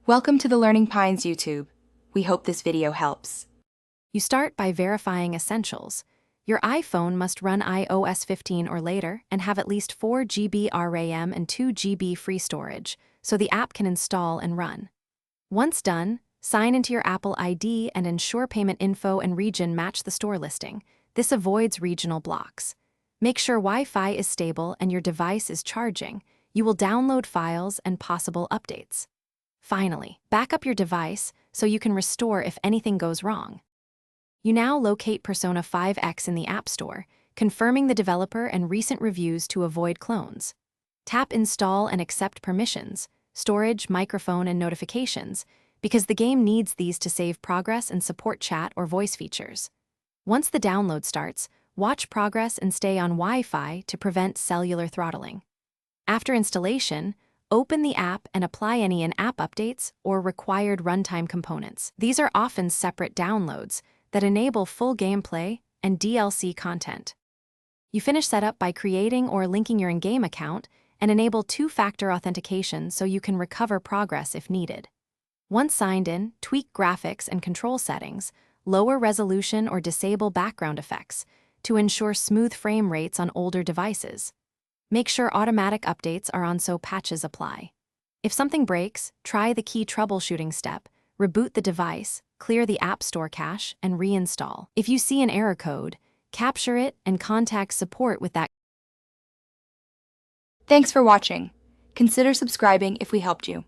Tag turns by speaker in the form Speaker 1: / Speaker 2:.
Speaker 1: Welcome to the Learning Pines YouTube. We hope this video helps.
Speaker 2: You start by verifying essentials. Your iPhone must run iOS 15 or later and have at least 4 GB RAM and 2 GB free storage, so the app can install and run. Once done, sign into your Apple ID and ensure payment info and region match the store listing. This avoids regional blocks. Make sure Wi-Fi is stable and your device is charging. You will download files and possible updates. Finally, back up your device so you can restore if anything goes wrong. You now locate Persona 5X in the App Store, confirming the developer and recent reviews to avoid clones. Tap Install and accept permissions, storage, microphone, and notifications, because the game needs these to save progress and support chat or voice features. Once the download starts, watch progress and stay on Wi-Fi to prevent cellular throttling. After installation, open the app and apply any in-app updates or required runtime components. These are often separate downloads that enable full gameplay and DLC content. You finish setup by creating or linking your in-game account and enable two-factor authentication so you can recover progress if needed. Once signed in, tweak graphics and control settings, lower resolution or disable background effects to ensure smooth frame rates on older devices. Make sure automatic updates are on so patches apply. If something breaks, try the key troubleshooting step, reboot the device, clear the App Store cache, and reinstall. If you see an error code, capture it and contact support with that.
Speaker 1: Thanks for watching. Consider subscribing if we helped you.